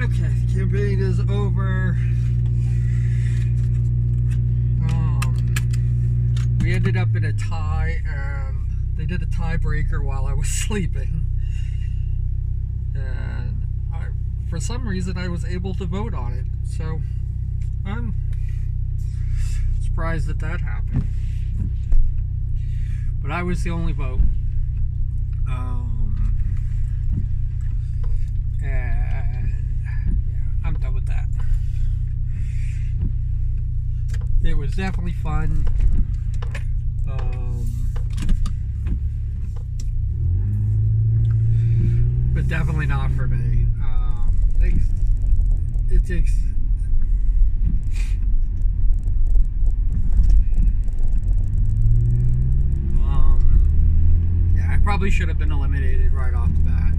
Okay, the campaign is over. We ended up in a tie, and they did a tiebreaker while I was sleeping. And for some reason, I was able to vote on it. So I'm surprised that that happened. But I was the only vote. And yeah, I'm done with that. It was definitely fun. But definitely not for me. It takes yeah, I probably should have been eliminated right off the bat,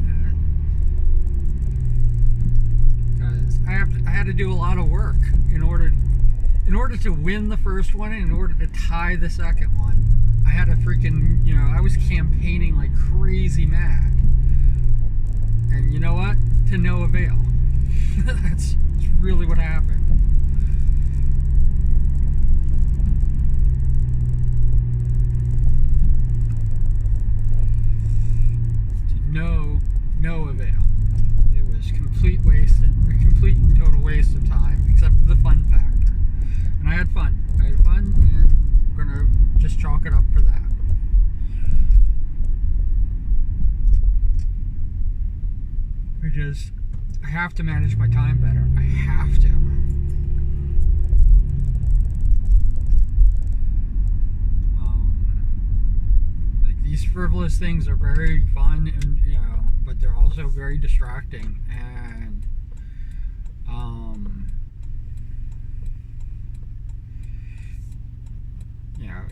because I had to do a lot of work in order to win the first one, and in order to tie the second one. I had to freaking, I was campaigning like crazy mad. And you know what? To no avail. That's really what happened. To no avail. It was complete and total waste of time, except for the fun factor. And I had fun. And I'm gonna just chalk it up for that. I have to manage my time better. I have to. Like, these frivolous things are very fun, and but they're also very distracting. And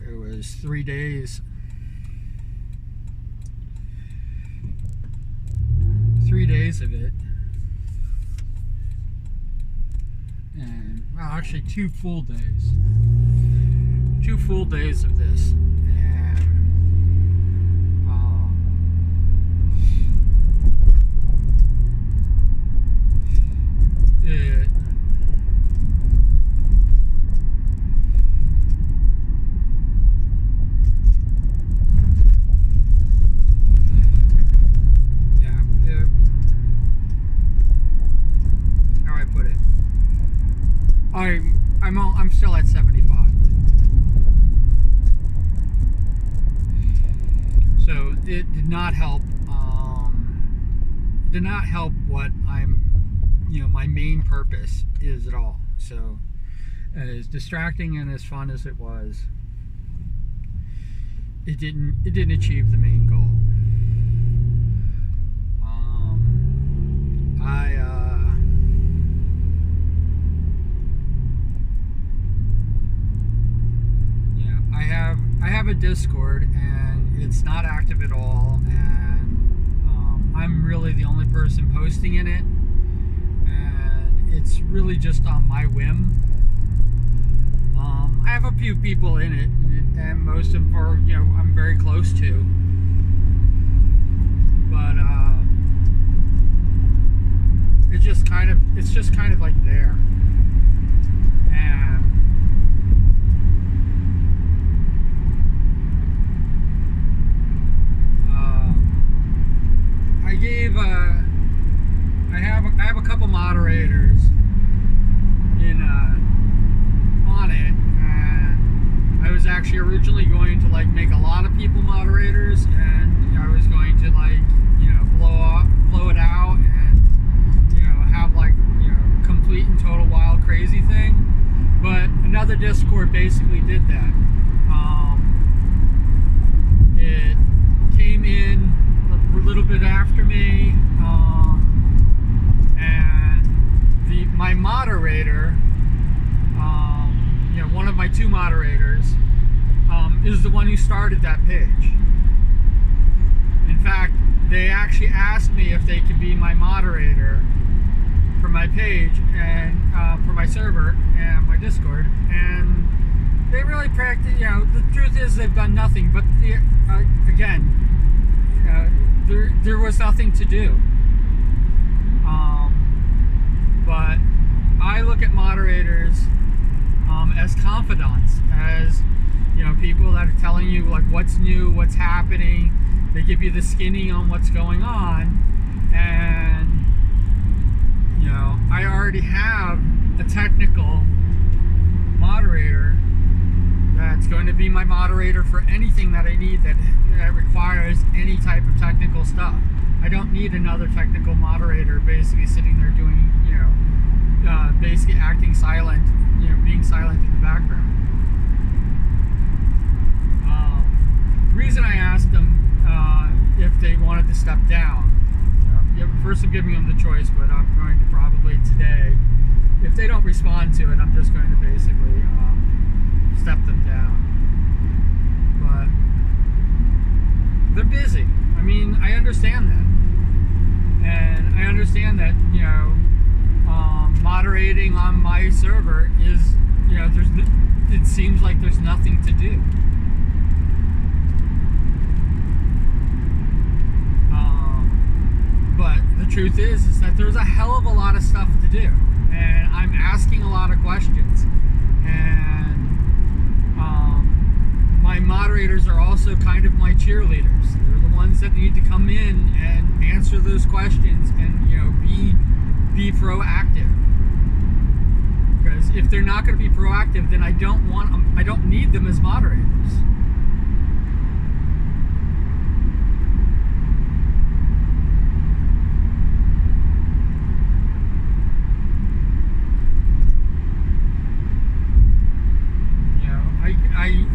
it was 3 days. 3 days of it, and well, actually 2 full days. 2 full days of this, and I'm still at 75. So it did not help. Did not help what my main purpose is at all. So as distracting and as fun as it was, it didn't achieve the main goal. I have a Discord, and it's not active at all, and I'm really the only person posting in it, and it's really just on my whim. I have a few people in it, and most of them are, I'm very close to, but it's just kind of like there. And I have a couple moderators on it, and I was actually originally going to make a lot of people moderators, and I was going to blow it out, and have complete and total wild crazy thing. But another Discord basically did that. It came in a little bit after me, and my moderator, one of my 2 moderators, is the one who started that page. In fact, they actually asked me if they could be my moderator for my page and for my server and my Discord, and they really practice. The truth is they've done nothing, but again, there was nothing to do. moderators as confidants, as people that are telling you like what's new, what's happening. They give you the skinny on what's going on, and I already have a technical moderator that's going to be my moderator for anything that I need that requires any type of technical stuff. I don't need another technical moderator basically sitting there doing, basically acting silent, being silent in the background. The reason I asked them if they wanted to step down, first I'm giving them the choice, but I'm going to probably today, if they don't respond to it, I'm just going to basically step them down. But they're busy. I mean, I understand that. And I understand that, moderating on my server is, it seems like there's nothing to do. But the truth is that there's a hell of a lot of stuff to do. And I'm asking a lot of questions. And my moderators are also kind of my cheerleaders. They're the ones that need to come in and answer those questions and be proactive. Because if they're not going to be proactive, then I don't need them as moderators.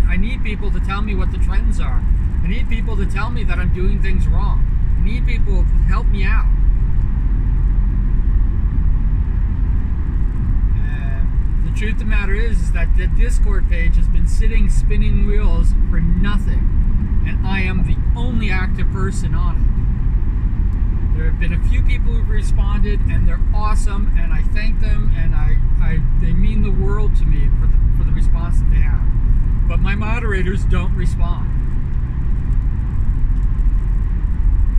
I need people to tell me what the trends are. I need people to tell me that I'm doing things wrong. I need people to help me out. And the truth of the matter is that the Discord page has been sitting spinning wheels for nothing. And I am the only active person on it. There have been a few people who've responded, and they're awesome, and I thank them, and they mean the world to me for the response that they have. But my moderators don't respond.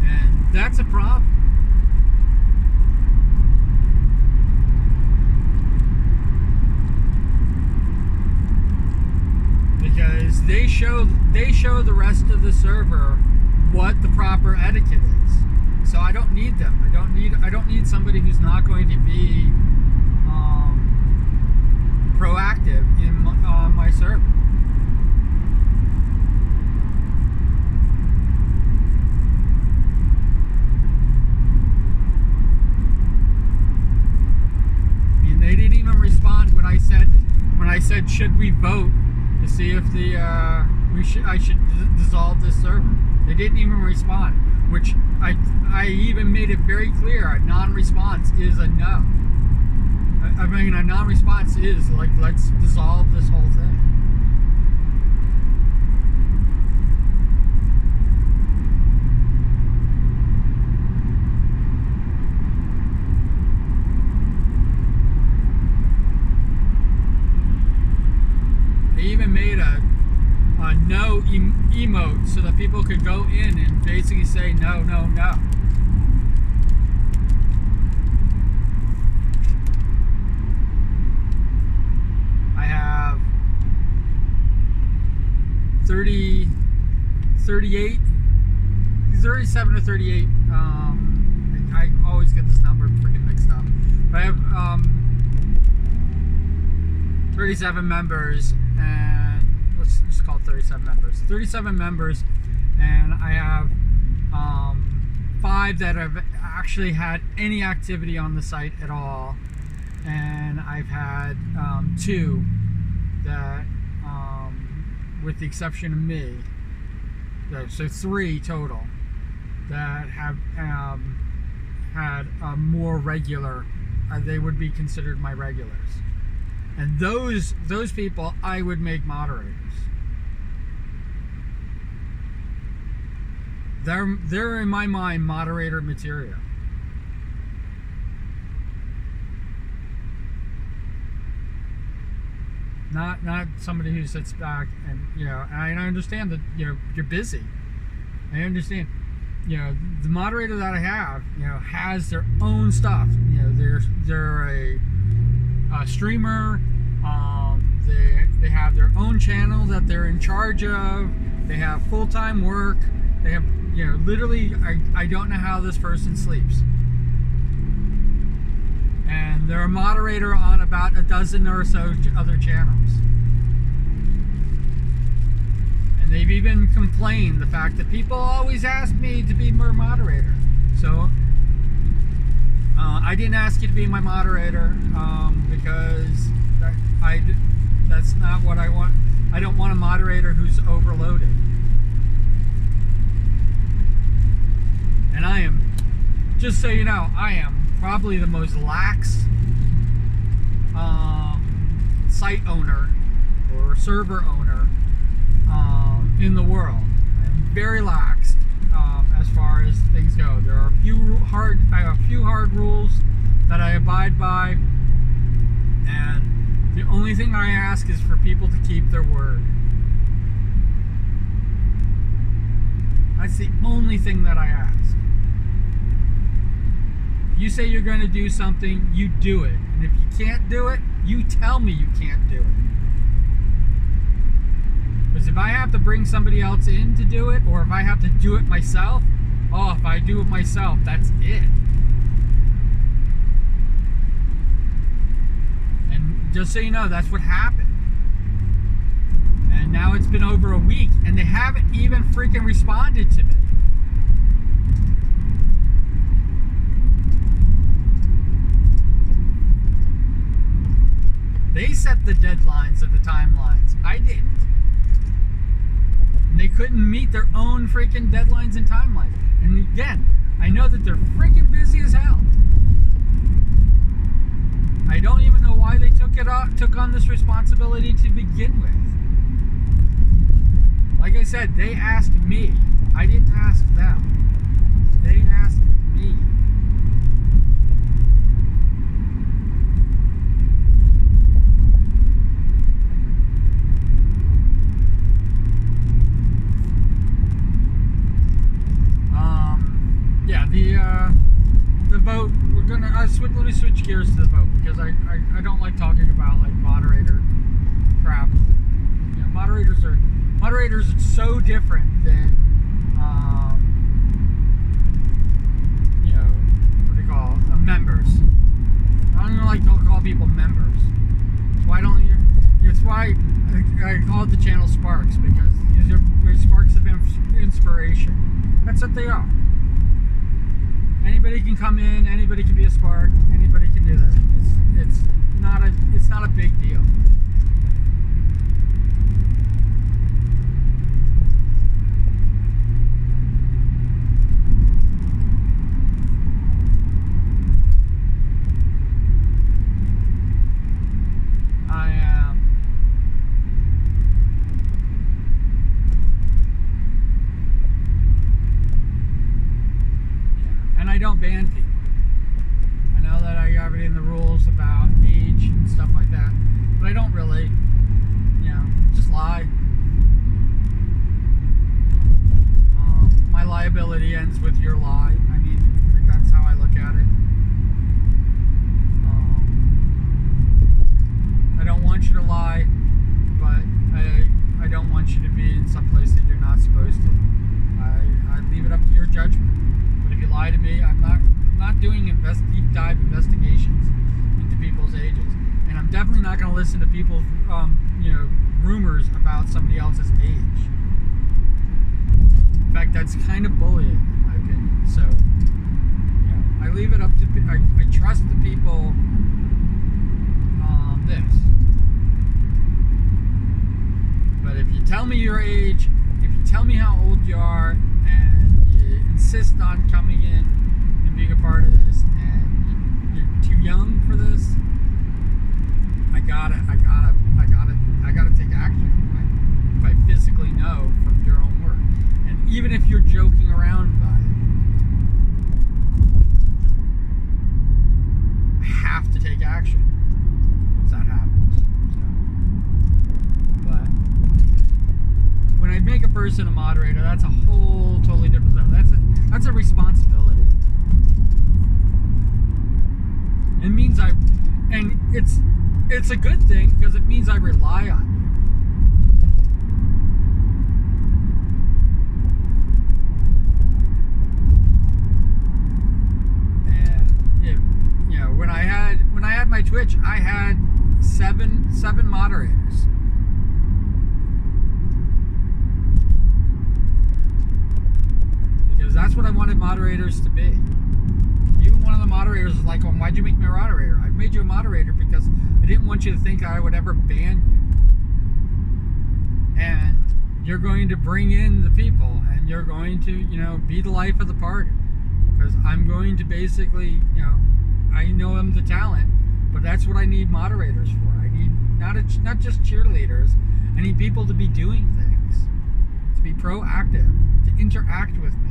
And that's a problem. Because they show the rest of the server what the proper etiquette is. So I don't need them. I don't need somebody who's not going to be proactive in my server. They didn't even respond when I said should we vote to see if I should dissolve this server. They didn't even respond, which I even made it very clear. A non-response is a no. I mean, a non-response is like, let's dissolve this whole thing. They even made a no emote so that people could go in and basically say no, no, no. I have 37 or 38. I always get this number freaking mixed up. But I have 37 members, and let's just call it 37 members. 37 members, and I have 5 that have actually had any activity on the site at all, and I've had 2 that, with the exception of me, so 3 total that have had a more regular. They would be considered my regulars. And those people I would make moderators. They're in my mind moderator material. Not somebody who sits back and and I understand that you're busy. I understand. The moderator that I have has their own stuff. They're a streamer. They have their own channel that they're in charge of. They have full-time work. They have, literally, I don't know how this person sleeps. And they're a moderator on about a dozen or so other channels. And they've even complained the fact that people always ask me to be more moderator. So I didn't ask you to be my moderator because that's not what I want. I don't want a moderator who's overloaded. And I am, just so you know, I am probably the most lax site owner or server owner in the world. I'm very lax as far as things go. There are I have a few hard rules that I abide by, and the only thing I ask is for people to keep their word. That's the only thing that I ask. You say you're going to do something, you do it. And if you can't do it, you tell me you can't do it. Because if I have to bring somebody else in to do it, or if I have to do it myself, if I do it myself, that's it. And just so you know, that's what happened. And now it's been over a week, and they haven't even freaking responded to me. They set the deadlines and the timelines. I didn't. And they couldn't meet their own freaking deadlines and timelines. And again, I know that they're freaking busy as hell. I don't even know why they took on this responsibility to begin with. Like I said, they asked me. I didn't ask them. They asked me. The vote, let me switch gears to the vote, because I don't like talking about like moderator crap. Moderators are so different than what do you call it? Members. I don't even like to call people members. Why don't you? It's why I call it the channel sparks, because these are sparks of inspiration. That's what they are. Anybody can come in, anybody can be a spark, anybody can do that. It's not a big deal. I don't ban people. I know that I have it in the rules about age and stuff like that, but I don't really, just lie. My liability ends with your lie. I mean, I think that's how I look at it. I don't want you to lie, but I don't want you to be in some place that you're not supposed to. I leave it up to your judgment. If you lie to me, I'm not doing deep dive investigations into people's ages, and I'm definitely not going to listen to people's rumors about somebody else's age. In fact, that's kind of bullying, in my opinion. So, I leave it up to I trust the people. But if you tell me your age, if you tell me how old you are, and you insist on coming in and being a part of this, and you're too young for this, I gotta take action. If I physically know from your own work, and even if you're joking around about it, I have to take action if that happens. So, but when I make a person a moderator, that's a whole totally different stuff. That's a responsibility. It means And it's a good thing because it means I rely on you. And you know, when I had my Twitch, I had seven moderators. Because that's what I wanted moderators to be. Even one of the moderators was like, well, why'd you make me a moderator? I made you a moderator because I didn't want you to think I would ever ban you. And you're going to bring in the people, and you're going to, you know, be the life of the party. Because I'm going to basically, you know, I know I'm the talent, but that's what I need moderators for. I need not just cheerleaders. I need people to be doing things, to be proactive, to interact with me.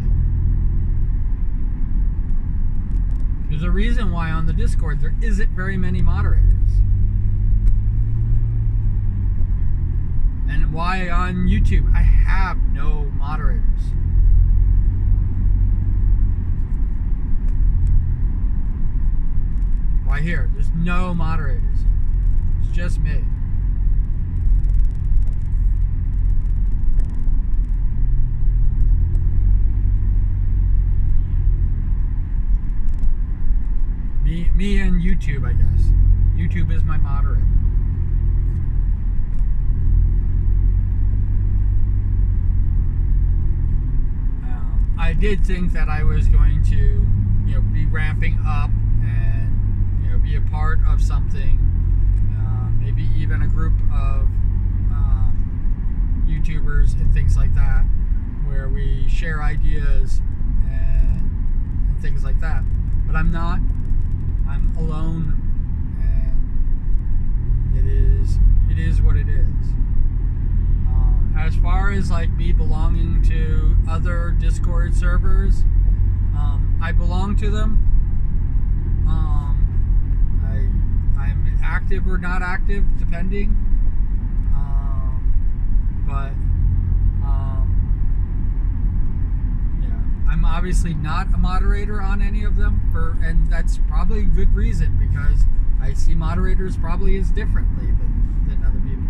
There's a reason why on the Discord there isn't very many moderators. And why on YouTube I have no moderators. Why here? There's no moderators. It's just me. Me and YouTube, I guess. YouTube is my moderator. I did think that I was going to, you know, be ramping up and, you know, be a part of something, maybe even a group of YouTubers and things like that, where we share ideas and things like that. But I'm not. I'm alone, and it is what it is. As far as like me belonging to other Discord servers, I belong to them. I'm active or not active, depending. But I'm obviously not a moderator on any of them, and that's probably a good reason, because I see moderators probably as differently than other people.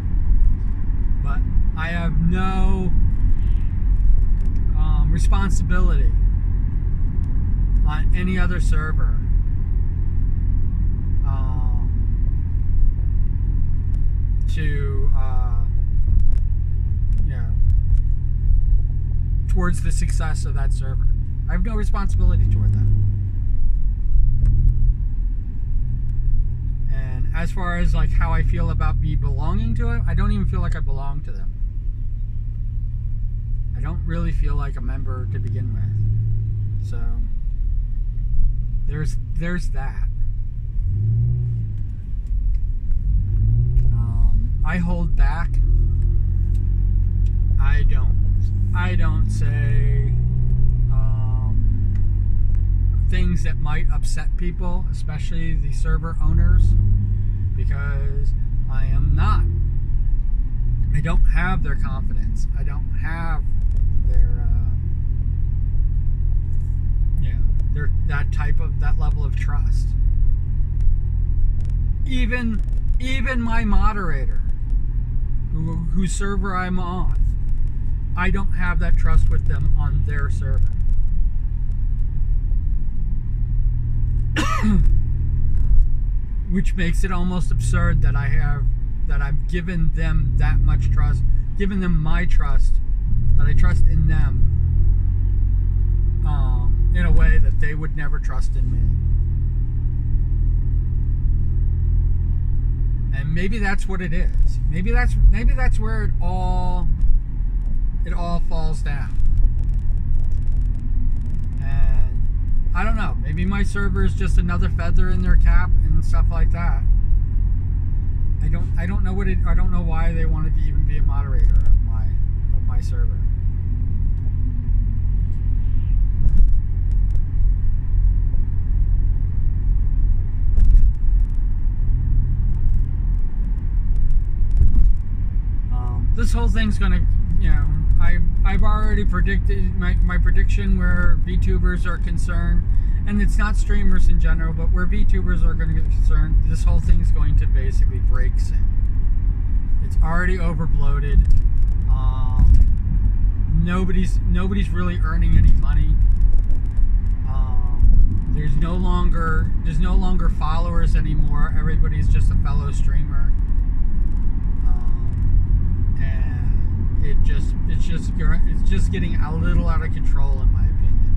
But I have no responsibility on any other server to towards the success of that server. I have no responsibility toward that. And as far as like how I feel about me belonging to it, I don't even feel like I belong to them. I don't really feel like a member to begin with. So there's that. I hold back. I don't say things that might upset people, especially the server owners, because I am not. I don't have their confidence. I don't have their that level of trust. Even my moderator, whose server I'm on, I don't have that trust with them on their server. Which makes it almost absurd that I've given them that much trust, given them my trust, that I trust in them, in a way that they would never trust in me. And maybe that's what it is. Maybe that's where it all falls down. And I don't know. Maybe my server is just another feather in their cap and stuff like that. I don't know I don't know why they wanted to even be a moderator of my server. This whole thing's gonna, I've already predicted my prediction where VTubers are concerned and it's not streamers in general, but where VTubers are going to get concerned, this whole thing's going to basically break soon. It's already over bloated. Nobody's really earning any money. There's no longer followers anymore. Everybody's just a fellow streamer, and it's just getting a little out of control, in my opinion.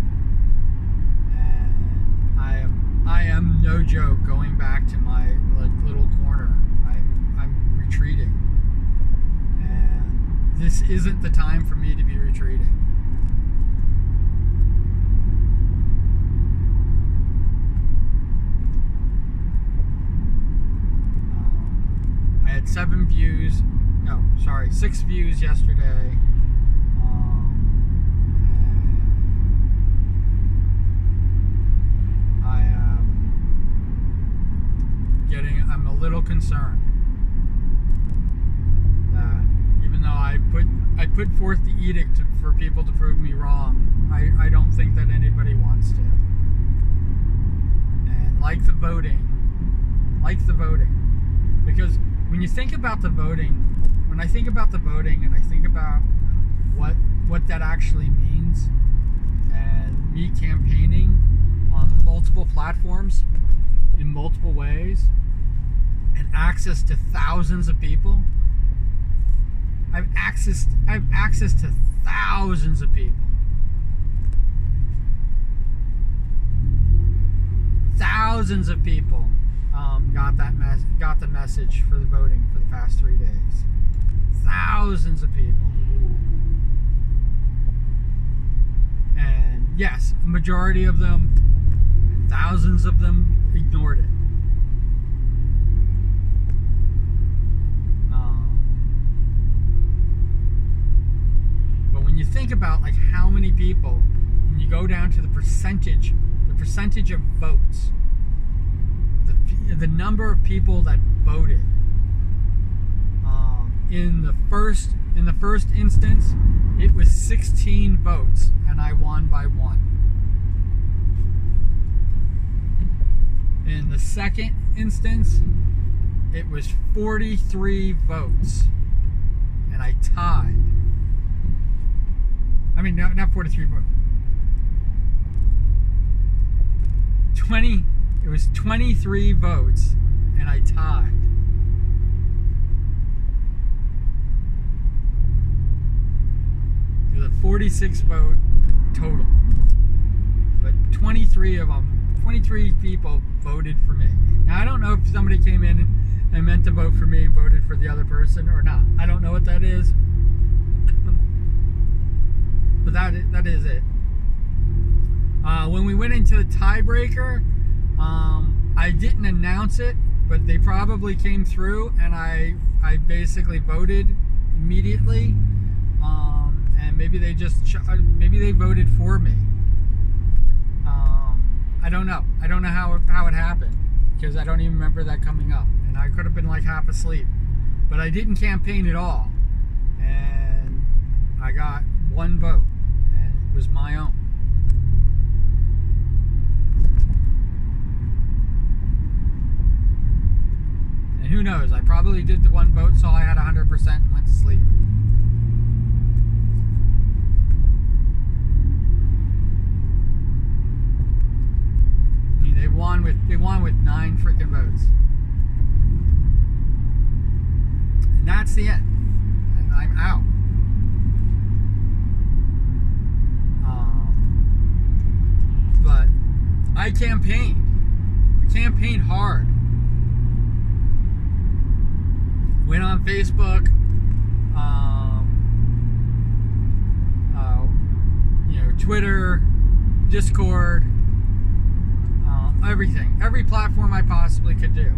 And I am no joke going back to my little corner. I'm retreating, and this isn't the time for me to be retreating. I had 6 views yesterday. I'm a little concerned that even though I put forth the edict for people to prove me wrong, I don't think that anybody wants to. And like the voting, because when you think about the voting, when I think about the voting and I think about what that actually means, and me campaigning on multiple platforms in multiple ways, and access to thousands of people, I've access to thousands of people. Thousands of people got the message for the voting for the past 3 days. Thousands of people. And yes, a majority of them, thousands of them, ignored it. But when you think about like how many people, when you go down to the percentage of votes, the number of people that voted in the first instance, it was 16 votes, and I won by 1. In the second instance, it was 43 votes, and I tied. I mean, no, not 43 votes. It was 23 votes, and I tied. It was a 46 vote total, but 23 people voted for me. Now, I don't know if somebody came in and meant to vote for me and voted for the other person or not. I don't know what that is, but that is it. When we went into the tiebreaker, I didn't announce it, but they probably came through, and I basically voted immediately, and maybe they voted for me. I don't know. I don't know how it happened, because I don't even remember that coming up, and I could have been like half asleep. But I didn't campaign at all, and I got 1 vote, and it was my own. And who knows, I probably did the 1 vote, saw I had 100% and went to sleep. I mean, they won with 9 freaking votes. And that's the end. And I'm out. But I campaigned. I campaigned hard. Went on Facebook, Twitter, Discord, everything, every platform I possibly could do.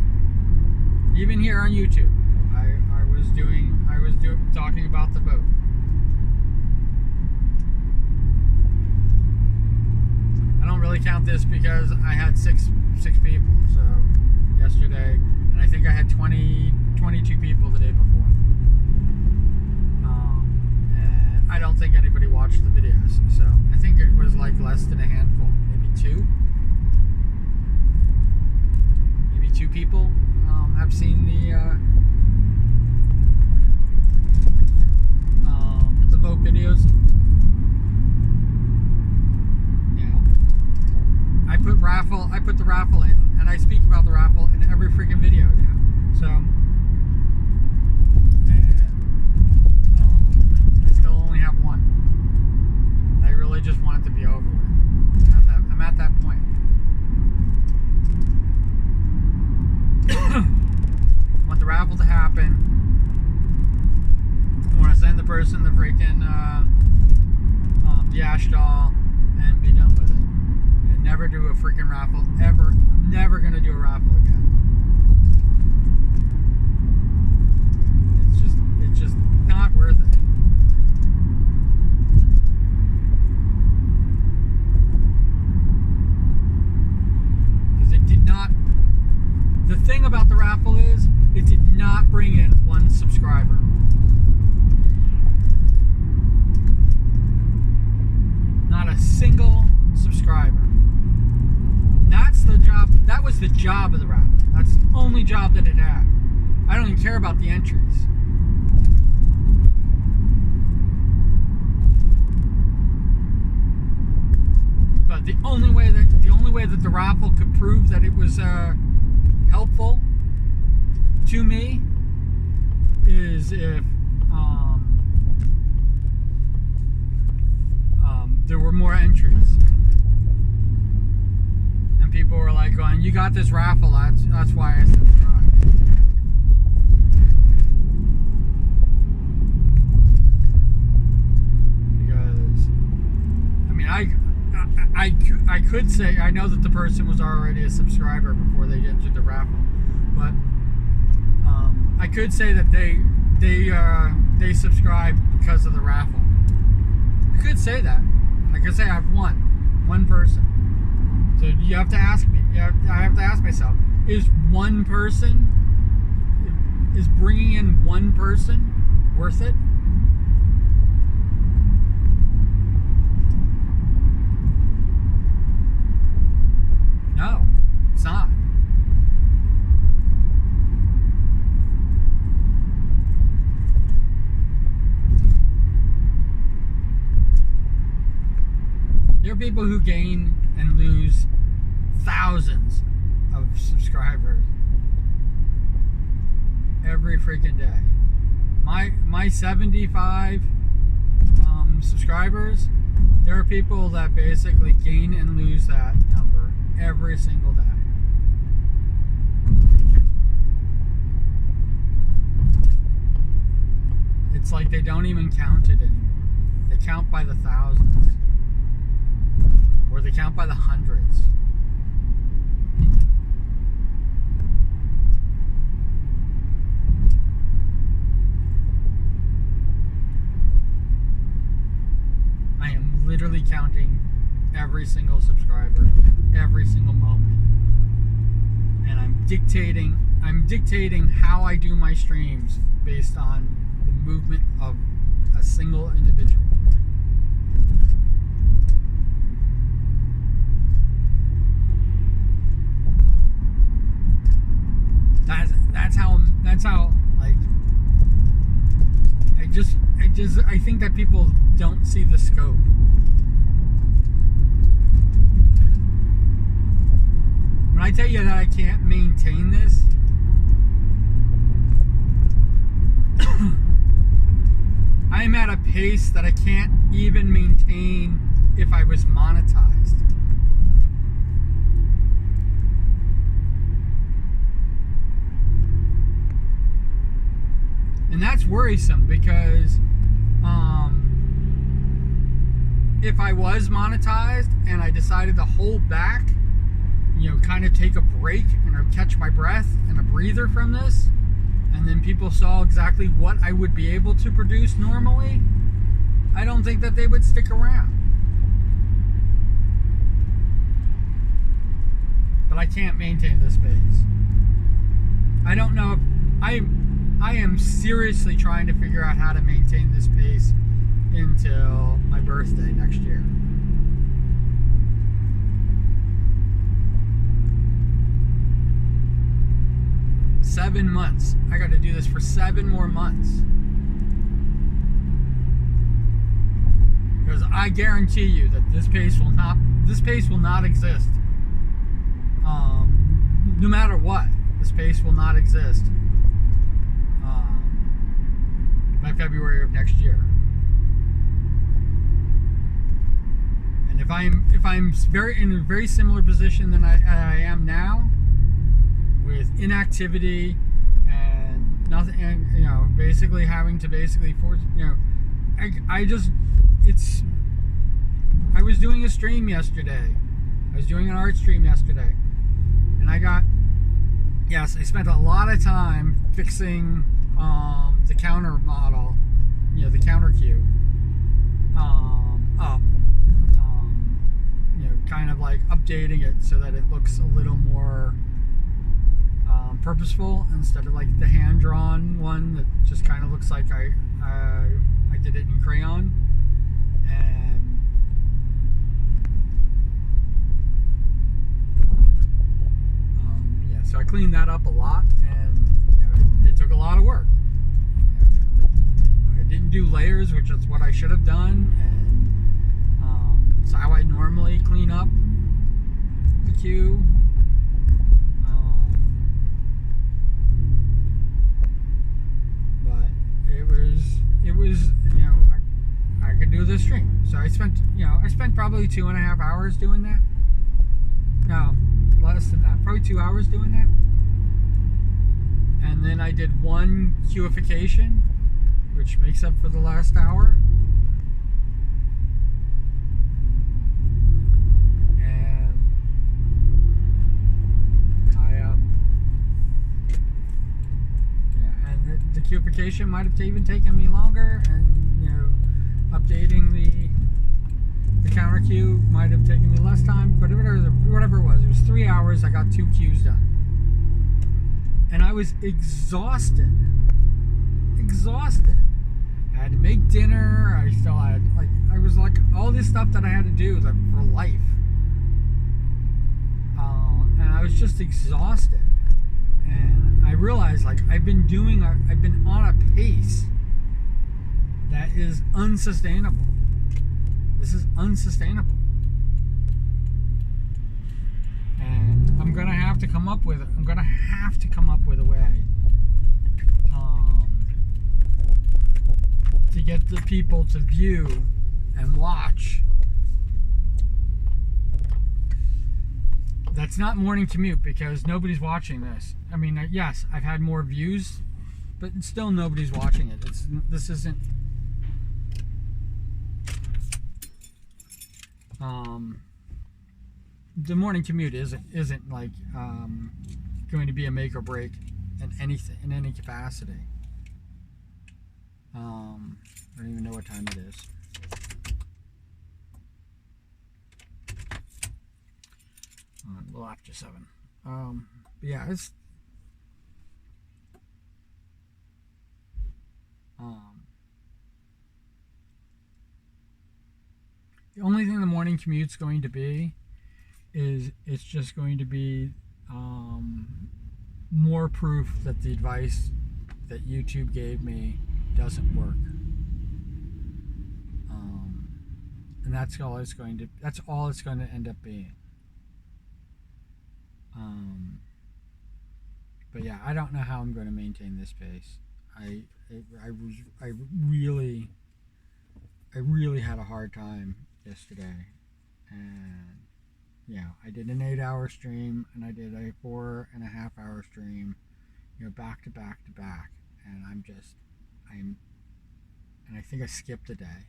Even here on YouTube, I was talking about the vote. I don't really count this because I had six people. So yesterday, and I think I had 22 people the day before. And I don't think anybody watched the videos, so I think it was like less than a handful, maybe 2. people have seen the vote videos. I put the raffle in, and I speak about the raffle in every freaking video now. So, and I still only have one. And I really just want it to be over with. I'm at that point. I want the raffle to happen. I want to send the person the freaking the ash doll and be done with it. And never do a freaking raffle ever. I'm never gonna do a raffle again. It's just not worth it. Because it did not. The thing about the raffle is, it did not bring in one subscriber. Not a single subscriber. That's the job. That was the job of the raffle. That's the only job that it had. I don't even care about the entries. But the only way that the raffle could prove that it was helpful to me is if there were more entries, and people were like going, "You got this raffle. That's why I subscribed." Because I mean, I could say I know that the person was already a subscriber before they entered the raffle, but I could say that they subscribed because of the raffle. I could say that. I could say I have one person. So you have to ask me. I have to ask myself: is bringing in one person worth it? No, it's not. There are people who gain and lose thousands of subscribers every freaking day. My 75 subscribers, there are people that basically gain and lose that number every single day. It's like they don't even count it anymore. They count by the thousands. Or they count by the hundreds. I am literally counting every single subscriber, every single moment. And I'm dictating how I do my streams based on the movement of a single individual. That's how like I think that people don't see the scope. When I tell you that I can't maintain this, I am at a pace that I can't even maintain if I was monetized. And that's worrisome because if I was monetized and I decided to hold back, kind of take a break and catch my breath and a breather from this, and then people saw exactly what I would be able to produce normally, I don't think that they would stick around. But I can't maintain this pace. I don't know if I am seriously trying to figure out how to maintain this pace until my birthday next year. 7 months. I got to do this for 7 more months. Because I guarantee you that this pace will not exist. No matter what, this pace will not exist by February of next year. And if I'm in a very similar position than I am now, with inactivity and nothing, and basically having to force, I was doing a stream yesterday. I was doing an art stream yesterday, and I spent a lot of time fixing the counter model, the counter cue up, kind of like updating it so that it looks a little more purposeful, instead of like the hand-drawn one that just kind of looks like I did it in crayon. And so I cleaned that up a lot, and it took a lot of work. I didn't do layers, which is what I should have done, and it's how I normally clean up the cue. It was I could do this stream. So I spent probably 2.5 hours doing that. No, less than that. Probably 2 hours doing that. And then I did one cueification, which makes up for the last hour. And the cueification might have even taken me longer, and updating the counter cue might have taken me less time, but whatever it was 3 hours. I got 2 cues done, and I was exhausted. I had to make dinner. I still had all this stuff that I had to do for life, and I was just exhausted. And I realized I've been on a pace that is unsustainable. This is unsustainable. And I'm gonna have to come up with a way to get the people to view and watch. That's not morning commute, because nobody's watching this. I mean, yes, I've had more views, but still nobody's watching it. This isn't the morning commute isn't going to be a make or break in any capacity. I don't even know what time it is. A little after 7. But yeah, it's the only thing the morning commute's going to be is it's just going to be more proof that the advice that YouTube gave me doesn't work. And that's all it's going to end up being. But yeah, I don't know how I'm going to maintain this pace. I really had a hard time yesterday, and I did an 8-hour stream, and I did a 4.5-hour stream, back to back, and and I think I skipped a day.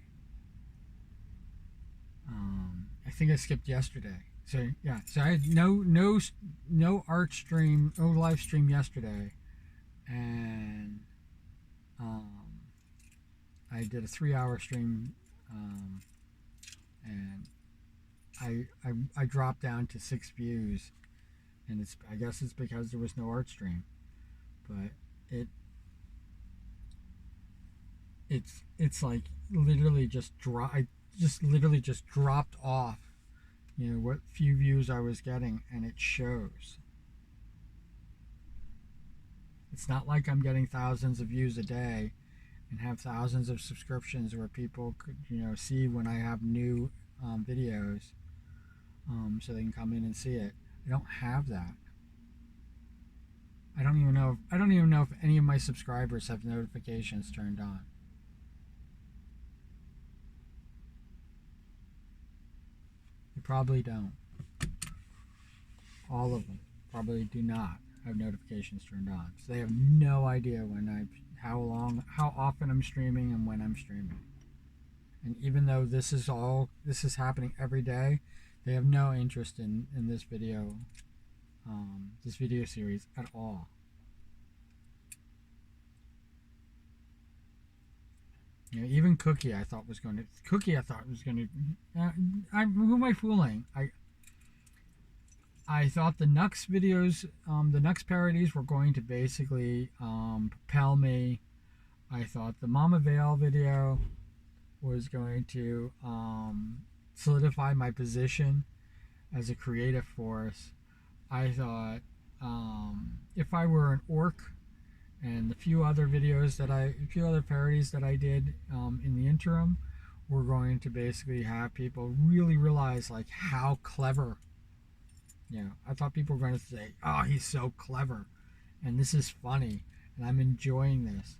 I think I skipped yesterday. So yeah, so I had no art stream, no live stream yesterday, and I did a 3-hour stream, and I dropped down to 6 views, and I guess it's because there was no art stream, but it's like literally just dropped off, what few views I was getting, and it shows. It's not like I'm getting thousands of views a day and have thousands of subscriptions where people could, see when I have new videos, so they can come in and see it. I don't have that. I don't even know if any of my subscribers have notifications turned on. They probably don't. All of them probably do not have notifications turned on. So they have no idea how often I'm streaming and when I'm streaming. And even though this is happening every day, they have no interest in this video series at all. Even Cookie I thought was going to. Who am I fooling? I thought the Nux videos, the Nux parodies were going to basically propel me. I thought the Mama Vale video was going to solidify my position as a creative force. I thought if I were an orc, and the few other parodies that I did in the interim were going to basically have people really realize like how clever. I thought people were going to say, "Oh, he's so clever," and this is funny, and I'm enjoying this.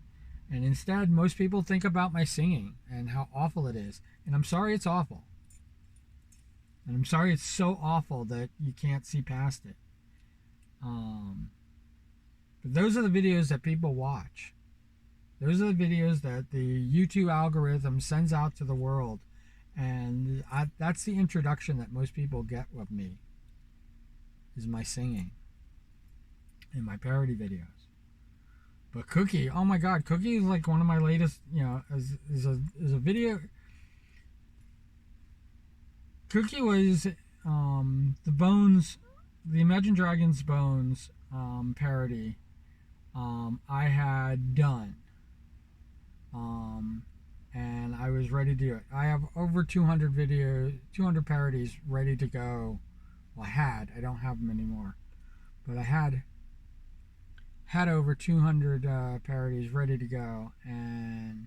And instead, most people think about my singing and how awful it is. And I'm sorry it's awful. And I'm sorry it's so awful that you can't see past it. But those are the videos that people watch. Those are the videos that the YouTube algorithm sends out to the world. And that's the introduction that most people get with me, is my singing in my parody videos. But Cookie, oh my God, Cookie is like one of my latest, is a video. Cookie was the Bones, the Imagine Dragons Bones parody I had done. And I was ready to do it. I have over 200 parodies ready to go. Well, I don't have them anymore. But I had over 200 parodies ready to go, and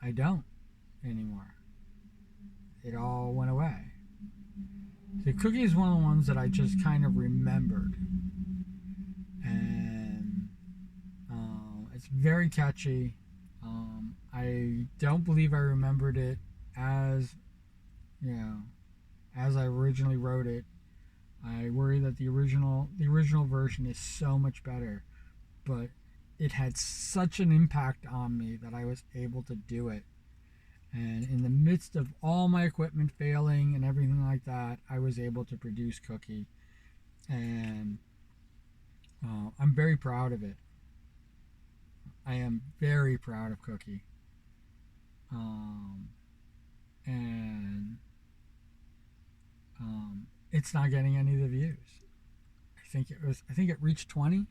I don't anymore. It all went away. The Cookie is one of the ones that I just kind of remembered, and it's very catchy. I don't believe I remembered it as I originally wrote it. I worry that the original version is so much better, but it had such an impact on me that I was able to do it. And in the midst of all my equipment failing and everything like that, I was able to produce Cookie, and I'm very proud of it. I am very proud of Cookie, and it's not getting any of the views. I think it reached 20.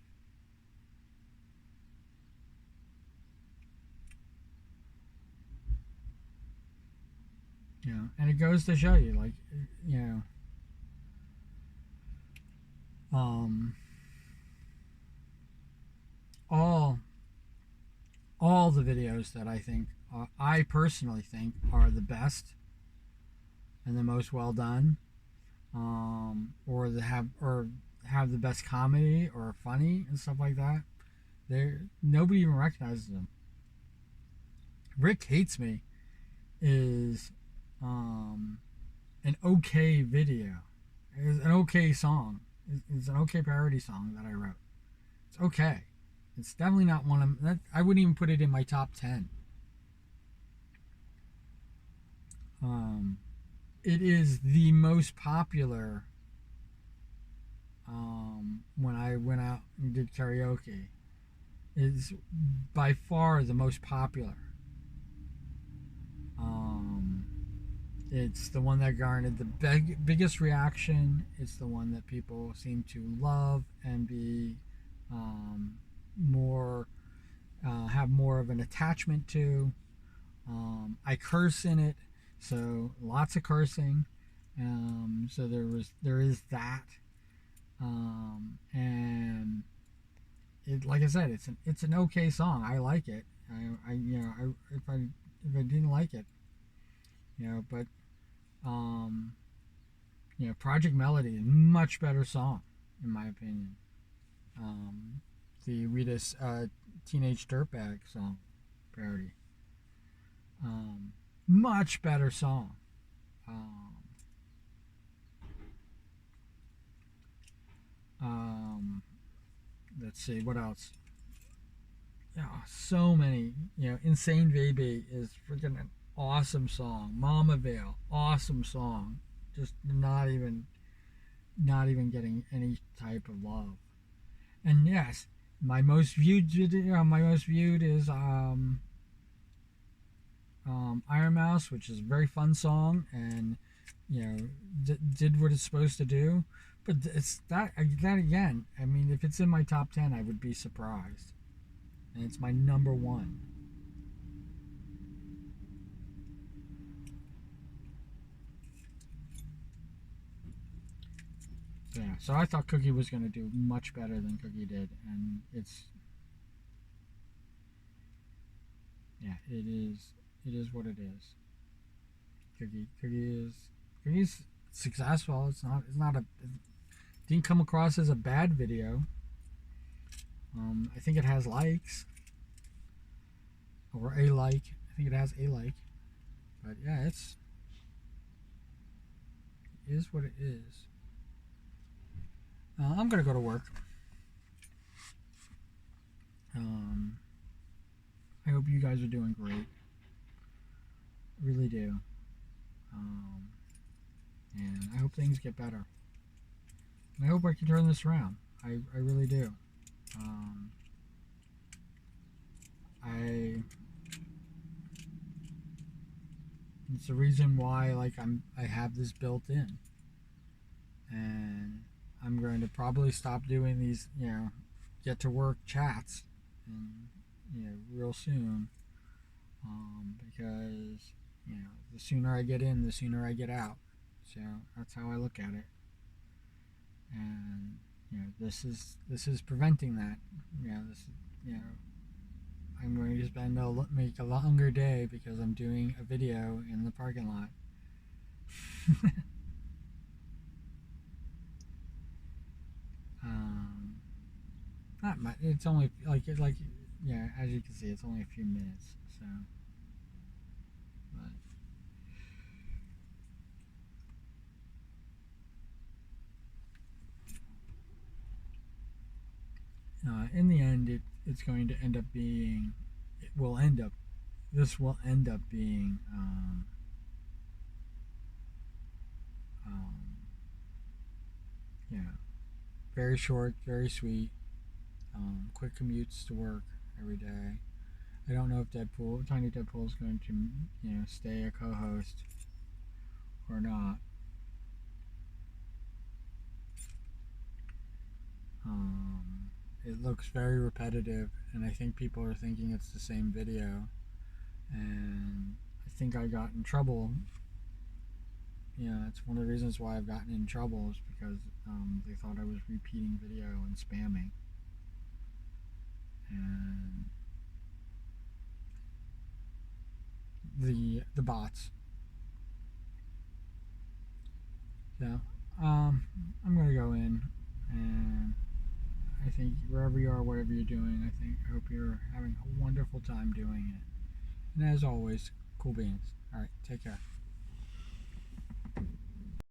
And it goes to show you, like, all the videos that I personally think are the best and the most well done, or have the best comedy or funny and stuff like that. Nobody even recognizes them. Rick Hates Me is an okay video. It's an okay song. It's an okay parody song that I wrote. It's okay. It's definitely not one of that. I wouldn't even put it in my top 10. It is the most popular. When I went out and did karaoke, it's by far the most popular. It's the one that garnered the biggest reaction. It's the one that people seem to love and be have more of an attachment to. I curse in it, so lots of cursing. So there is that, and like I said, it's an okay song. I like it. If I didn't like it, but um, Project Melody is a much better song in my opinion. Um, the Rita's Teenage Dirtbag song parody, um, much better song. Um, um, let's see what else. Yeah, so many. Insane Baby is freaking an awesome song. Mama Vale, awesome song. Just not even getting any type of love. And yes, my most viewed is Iron Mouse, which is a very fun song, and did what it's supposed to do. But it's that again. I mean, if it's in my top 10, I would be surprised, and it's my number one. Yeah, so I thought Cookie was going to do much better than Cookie did, and it is what it is. Cookie's successful. It didn't come across as a bad video. I think it has likes, or a like. I think it has a like, but yeah, it is what it is. I'm gonna go to work. I hope you guys are doing great. Really do. And I hope things get better. And I hope I can turn this around. I really do. It's the reason why I have this built in, and I'm going to probably stop doing these get to work chats, and real soon, because the sooner I get in, the sooner I get out. So that's how I look at it, and this is preventing that. I'm going to make a longer day because I'm doing a video in the parking lot. Not much. It's only as you can see, it's only a few minutes. So, but in the end, it's going to end up being. This will end up being. Very short, very sweet, quick commutes to work every day. I don't know if Tiny Deadpool is going to stay a co-host or not. It looks very repetitive, and I think people are thinking it's the same video. And I think I got in trouble. It's one of the reasons why I've gotten in trouble is because they thought I was repeating video and spamming. And the bots. So I'm gonna go in, and I think wherever you are, whatever you're doing, I hope you're having a wonderful time doing it. And as always, cool beans. All right, take care.